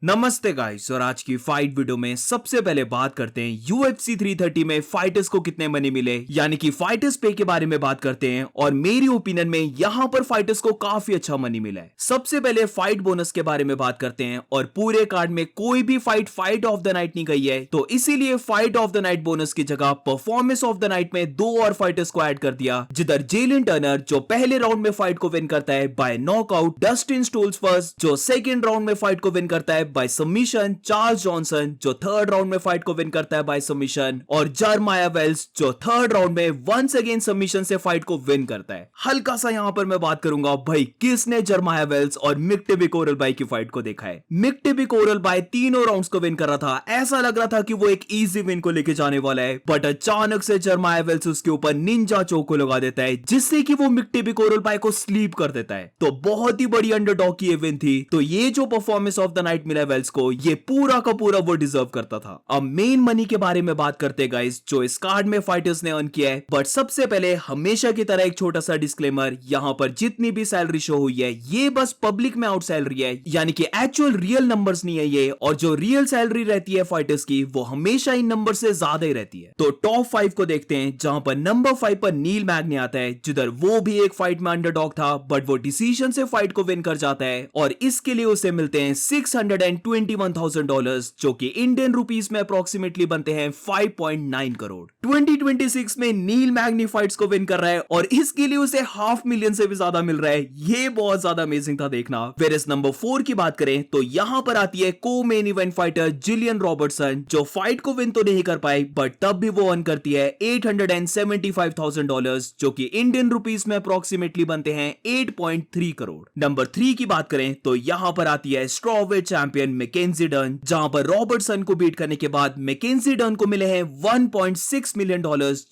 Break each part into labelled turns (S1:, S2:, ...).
S1: नमस्ते गाइस, और आज की फाइट वीडियो में सबसे पहले बात करते हैं UFC 330 में फाइटर्स को कितने मनी मिले, यानी कि फाइटर्स पे के बारे में बात करते हैं। और मेरी ओपिनियन में यहां पर फाइटर्स को काफी अच्छा मनी मिला है। सबसे पहले फाइट बोनस के बारे में बात करते हैं। और पूरे कार्ड में कोई भी फाइट ऑफ द नाइट नहीं गई है, तो इसीलिए fight of the night bonus की जगह परफॉर्मेंस ऑफ द नाइट में दो और फाइटर्स को ऐड कर दिया, जिधर जेलिन टर्नर जो पहले राउंड में फाइट को विन करता है बाय नॉकआउट, डस्टिन स्टोल्सवर्थ जो सेकंड राउंड में फाइट को विन करता है बाय सबमिशन, चार्ल्स जॉनसन जो थर्ड राउंड में फाइट को विन करता है बाय सबमिशन, और जरमाया वेल्स जो थर्ड राउंड में वंस अगेन सबमिशन से फाइट को विन करता है। हल्का सा यहां पर मैं बात करूंगा, भाई किसने जरमाया वेल्स और मिक टिबिकोरल बाय की फाइट को देखा है। मिक टिबिकोरल बाय तीनों राउंड्स को विन कर रहा था, ऐसा लग रहा था कि वो एक इजी विन को लेके जाने वाला है, बट अचानक से जरमाया वेल्स उसके ऊपर निंजा चोक को लगा देता है, जिससे कि वो मिक टिबिकोरल बाय को स्लीप कर देता है। तो बहुत ही बड़ी अंडरडॉग की ये विन थी। तो ये जो परफॉर्मेंस ऑफ द नाइट मिला वेल्स को, ये पूरा का पूरा वो डिजर्व करता था। अब मेन मनी के बारे में बात करते गाइस, जो इस कार्ड में फाइटर्स ने अर्न किया है। बट सबसे पहले हमेशा की तरह एक छोटा सा डिस्क्लेमर, यहां पर जितनी भी सैलरी शो हुई है ये बस पब्लिक में आउट सैलरी है, यानी कि एक्चुअल रियल नंबर्स नहीं है ये। और जो रियल सैलरी रहती है फाइटर्स की, वो हमेशा इन नंबर से ज्यादा ही रहती है। तो टॉप 5 को देखते हैं, जहां पर नंबर 5 पर नील मैग्नी आता है, जिधर वो भी एक फाइट में अंडरडॉग था, बट वो डिसीजन से फाइट को विन कर जाता है। और इसके लिए उसे मिलते हैं $621,000, जो कि इंडियन रुपीस में अप्रोक्सीमेटली बनते हैं 5.9 करोड़। 2026 में नील मैग्नी फाइट्स को विन कर रहा है, और इसके लिए उसे $500,000 से भी ज्यादा मिल रहा है। ये बहुत ज्यादा अमेजिंग था देखना। वेरस नंबर 4 की बात करें तो यहां पर आती है को main event fighter Jillian Robertson, जो फाइट को विन तो नहीं कर पाई, बट तब भी वो अर्न करती है $875,000, जो कि इंडियन रुपीस में अप्रोक्सीमेटली बनते हैं 8.3 करोड़। नंबर 3 की बात करें तो यहां पर आती है स्ट्रॉवेट चैंपियन मैकेंजी डन, जहां पर रॉबर्टसन को बीट करने के बाद मैकेंजी डन को मिले हैं $1.6 मिलियन,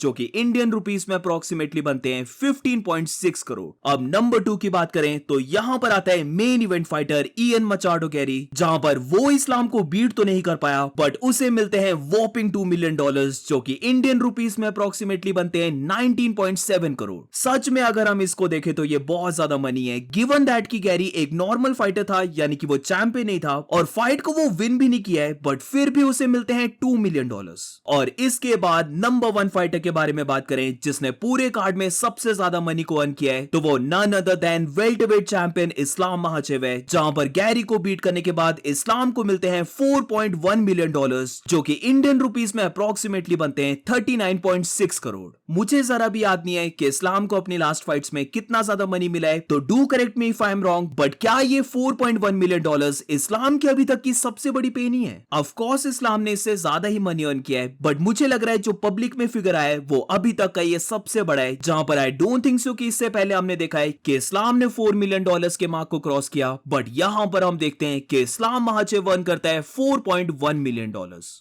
S1: जो कि इंडियन रुपीस में अप्रोक्सीमेटली बनते हैं 15.6 करोड़। अब नंबर 2 की बात करें तो यहां पर आता है main event fighter Ian Machado carry, जहां पर वो इस्लाम को बीट तो नहीं कर पाया, बट उसे मिलते हैं वॉपिंग $2 मिलियन, जो कि इंडियन रुपीस में अप्रोक्सीमेटली बनते हैं 19.7 करोड़। सच में अगर हम इसको देखें तो ये बहुत ज्यादा मनी है, गिवन दैट कि गैरी एक नॉर्मल फाइटर था, यानी कि वो चैंपियन नहीं था, और फाइट को वो विन भी नहीं किया है, बट फिर भी उसे मिलते हैं $2 मिलियन। और इसके बाद नंबर 1 फाइटर के बारे में बात करें, जिसने पूरे कार्ड में सबसे ज्यादा मनी को अर्न किया है, तो वो none other than welterweight champion Islam Makhachev है, जहां पर गैरी को बीट करने के बाद इस्लाम को मिलते हैं $4.1 मिलियन, जो कि इंडियन रुपीस में अप्रोक्सीमेटली बनते हैं 39.6 करोड़। मुझे जरा भी याद नहीं है कि इस्लाम को अपनी लास्ट फाइट्स में कितना ज्यादा मनी मिला है, तो do correct me if I am wrong, but क्या ये $4.1 मिलियन इस्लाम की अभी तक की सबसे बड़ी पे नहीं है? ऑफ कोर्स इस्लाम ने इससे ज्यादा ही मनी अर्न किया है, बट मुझे लग रहा है जो पब्लिक में फिगर आया है वो अभी तक का ये सबसे बड़ा है, जहां पर आई डोंट थिंक सो कि इससे पहले हमने देखा है कि इस्लाम ने $4 मिलियन के मार्क को क्रॉस किया, बट यहां पर हम देखते हैं कि इस्लाम महाचेव अर्न करता है $4.1 मिलियन।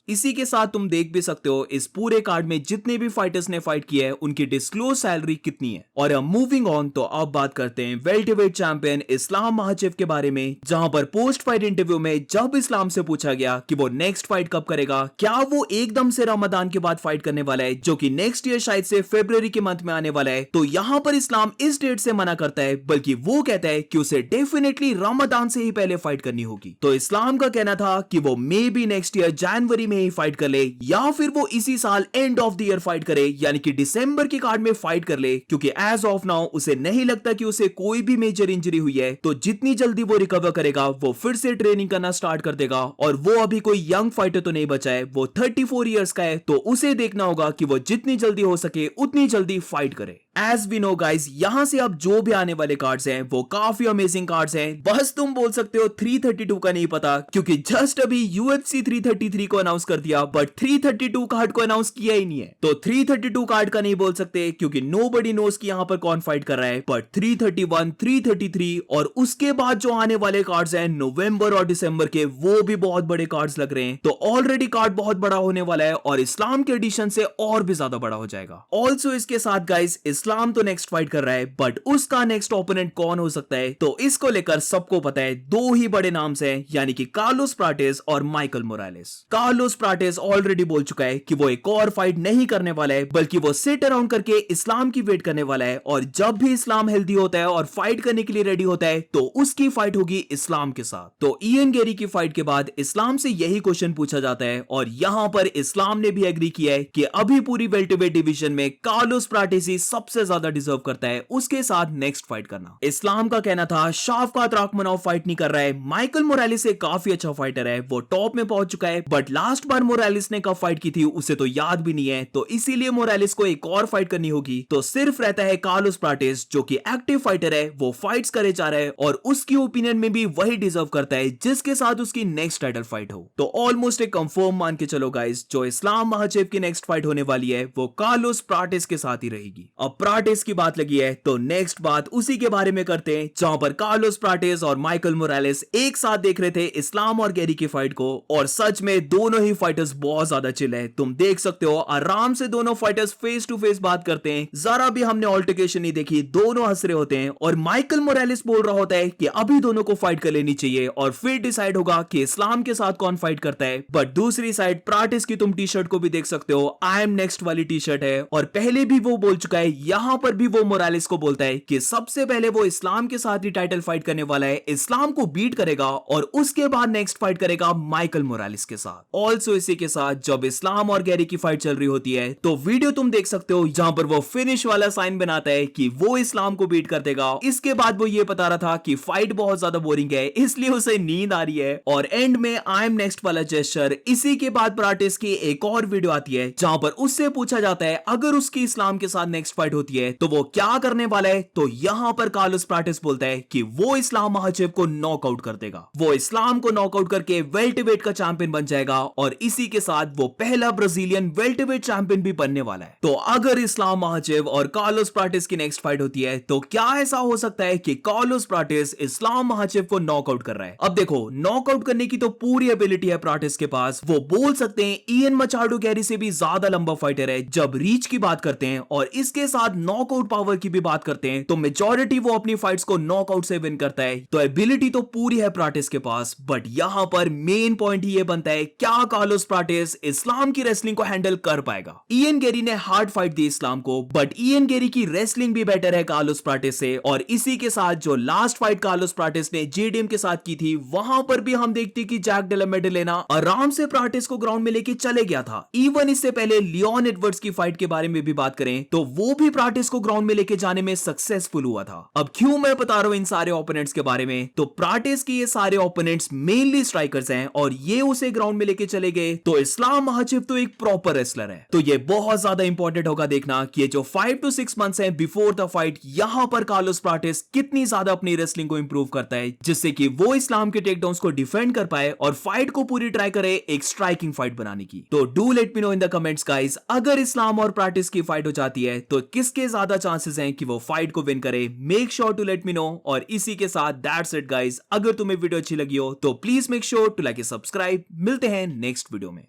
S1: इसी के साथ तुम देख भी सकते हो इस पूरे कार्ड में जितने भी फाइटर्स ने फाइट किया है उनकी डिस्क्लोज सैलरी कितनी है। और अब मूविंग ऑन, तो अब बात करते हैं वेल्टरवेट चैंपियन इस्लाम महाचेव के बारे में, जहां पर पोस्ट फाइट इंटरव्यू में जब इस्लाम से पूछा गया कि वो नेक्स्ट फाइट कब करेगा, क्या वो एकदम से रमजान के बाद फाइट करने वाला है, जो कि नेक्स्ट ईयर शायद से फरवरी के मंथ में आने वाला है, तो यहां पर इस्लाम इस डेट से मना करता है, बल्कि वो कहता है कि उसे डेफिनेटली रमजान से ही पहले फाइट करनी होगी। तो इस्लाम का कहना था कि वो मे बी नेक्स्ट ईयर जनवरी में ही फाइट कर ले, या फिर वो इसी साल end of the year fight करे, यानी कि दिसंबर के कार्ड में फाइट कर ले, क्योंकि एज ऑफ नाउ उसे नहीं लगता कि उसे कोई भी मेजर इंजरी हुई है। तो जितनी जल्दी वो रिकवर करेगा वो फिर से ट्रेनिंग करना स्टार्ट कर देगा। और वो अभी कोई यंग फाइटर तो नहीं बचा है, वो 34 इयर्स का है, तो उसे देखना होगा कि वो जितनी जल्दी हो सके उतनी जल्दी फाइट करे। एज वी नो गाइस, यहां से अब जो भी आने वाले कार्ड्स हैं वो काफी अमेजिंग कार्ड्स हैं। बस तुम बोल सकते हो 332 का नहीं पता, क्योंकि जस्ट अभी UFC 333 को अनाउंस कर दिया, बट 332 कार्ड को अनाउंस किया ही नहीं है। तो 332 कार्ड का नहीं बोल सकते, क्योंकि नोबडी नोस कि यहां पर कौन फाइट कर रहा है। बट 331, 333 और उसके बाद जो आने वाले कार्ड्स हैं नवंबर और दिसंबर के, वो भी बहुत बड़े कार्ड्स लग रहे हैं। तो ऑलरेडी कार्ड बहुत बड़ा होने वाला है, और इस्लाम के एडिशन से और भी ज्यादा बड़ा हो जाएगा। ऑल्सो इसके साथ गाइस इस्लाम तो नेक्स्ट फाइट कर रहा है, बट उसका नेक्स्ट ओपोनेंट कौन हो सकता है? तो इसको लेकर सबको पता है, दो ही बड़े नाम से, यानी कि कार्लोस प्राटेस और माइकल मोरालेस। कार्लोस प्राटेस ऑलरेडी बोल चुका है कि वो एक और फाइट नहीं करने वाला है, बल्कि वो सिट अराउंड करके इस्लाम की वेट करने वाला है, और जब भी इस्लाम हेल्दी होता है और फाइट करने के लिए रेडी होता है तो उसकी फाइट होगी इस्लाम के साथ। तो इयन गेरी की फाइट के बाद इस्लाम से यही क्वेश्चन पूछा जाता है, और यहां पर इस्लाम ने भी एग्री किया है कि अभी पूरी वेल्टरवेट डिवीजन में कार्लोस प्राटेस ही सबसे ज्यादा डिजर्व करता है उसके साथ नेक्स्ट फाइट करना। इस्लाम का कहना था शाफकात राखमनोव फाइट नहीं कर रहा है, माइकल मोरालेस एक काफी अच्छा फाइटर है, वो टॉप में पहुंच चुका है, बट लास्ट बार मोरालेस ने कब फाइट की थी उसे तो याद भी नहीं है, तो इसीलिए मोरालेस को एक और फाइट करनी होगी। तो सिर्फ रहता है कार्लोस प्राटेस जो कि एक्टिव फाइटर है, वो फाइट्स करे जा रहा है, और उसकी ओपिनियन में भी वही डिजर्व करता है जिसके साथ उसकी नेक्स्ट टाइटल फाइट हो। तो ऑलमोस्ट एक कंफर्म मान के चलो गाइस, जो इस्लाम महाचेव की नेक्स्ट फाइट होने वाली है वो कार्लोस प्राटेस के साथ ही रहेगी। अब प्राटेस की बात लगी है तो नेक्स्ट बात उसी के बारे में करते हैं, जहां पर कार्लोस प्राटेस और माइकल मोरालेस एक साथ देख रहे थे इस्लाम और गेरी की फाइट को, और सच में दोनों ही फाइटर्स बहुत ज्यादा चिल है। तुम देख सकते हो आराम से दोनों फाइटर्स फेस टू फेस बात करते हैं, जरा भी हमने ऑल्टरकेशन नहीं देखी, दोनों हंस रहे होते हैं, और माइकल मोरालेस बोल रहा होता है कि अभी दोनों को फाइट कर लेनी चाहिए और फिर डिसाइड होगा कि इस्लाम के साथ कौन फाइट करता है। बट दूसरी साइड प्राटेस की तुम टी शर्ट को भी देख सकते हो, आई एम नेक्स्ट वाली टी शर्ट है, और पहले भी वो बोल चुका है, यहां पर भी वो मोरालेस को बोलता है कि सबसे पहले वो इस्लाम के साथ ही टाइटल फाइट करने वाला है, इस्लाम को बीट करेगा और उसके बाद नेक्स्ट फाइट करेगा माइकल मोरालेस के साथ। ऑल्सो इसी के साथ जब इस्लाम और गेरी की फाइट चल रही होती है तो वीडियो तुम देख सकते हो जहां पर वो फिनिश वाला साइन बनाता है कि वो इस्लाम को बीट कर देगा। इसके बाद वो ये बता रहा था कि फाइट बहुत ज्यादा बोरिंग है इसलिए उसे नींद आ रही है, और एंड में आई एम नेक्स्ट वाला जेस्चर। इसी के बाद प्राटेस की एक और वीडियो आती है जहां पर उससे पूछा जाता है अगर उसकी इस्लाम के साथ नेक्स्ट फाइट होती है तो वो क्या करने वाला है, तो यहां पर कार्लोस प्राटेस बोलता है कि वो इस्लाम महाचेव को नॉकआउट कर देगा, वो इस्लाम को नॉकआउट करके वेल्टरवेट का चैंपियन बन जाएगा, और इसी के साथ वो पहला ब्राजीलियन वेल्टरवेट चैंपियन भी बनने वाला है। तो अगर इस्लाम महाचेव और कार्लोस प्राटेस की नेक्स्ट फाइट होती है तो क्या ऐसा हो सकता है कि कार्लोस प्राटेस इस्लाम महाचेव को नॉकआउट कर रहा है? अब देखो, नॉकआउट करने की तो पूरी एबिलिटी है प्राटेस के पास, वो बोल सकते हैं इयन मचाडो गैरी से भी ज्यादा लंबा फाइटर है जब रीच की बात करते हैं, और इसके साथ नॉकआउट पावर की भी बात करते हैं तो मेजॉरिटी वो अपनी फाइट्स को नॉकआउट से विन करता है। तो एबिलिटी तो पूरी है प्राटेस के पास, बट यहां पर मेन पॉइंट ही ये बनता है क्या कार्लोस प्राटेस इस्लाम की रेसलिंग को हैंडल कर पाएगा? इयन गेरी ने हार्ड फाइट दी इस्लाम को, बट इयन गेरी की रेसलिंग भी बेटर है कार्लोस प्राटेस से, और इसी के साथ जो लास्ट फाइट कार्लोस प्राटेस ने जेडीएम के साथ की थी वहां पर भी हम देखते कि जैक डेला मेडेलेना आराम से प्राटेस को ग्राउंड में लेके चले गया था। इवन इससे पहले लियोन एडवर्ड्स की फाइट के बारे में भी बात करें तो वो भी प्राटेस को ग्राउंड में लेके जाने में सक्सेसफुल हुआ था। अब क्यों मैं बता रहा हूं इन सारे ओपोनेंट्स के बारे में, तो प्राटेस के ये सारे ओपोनेंट्स मेनली स्ट्राइकर्स हैं, और ये उसे ग्राउंड में लेके चले गए, तो इस्लाम महाचेव तो एक प्रॉपर रेसलर है। तो ये बहुत ज्यादा इंपॉर्टेंट होगा देखना कि ये जो 5 to 6 मंथ्स हैं बिफोर द फाइट, यहां पर कार्लोस प्राटेस कितनी ज्यादा अपनी रेसलिंग को इंप्रूव करता है, जिससे कि वो इस्लाम के टेकडाउन्स को डिफेंड कर पाए और फाइट को पूरी ट्राई करे एक स्ट्राइकिंग फाइट बनाने की। तो do let me no in the comments guys, अगर इस्लाम और प्राटेस की फाइट हो जाती है तो किसके ज्यादा चांसेस हैं कि वो फाइट को विन करे? Make sure to let me know. और इसी के साथ दैट्स इट गाइस, अगर तुम्हें वीडियो अच्छी लगी हो तो please make sure to like and subscribe. मिलते हैं नेक्स्ट वीडियो में।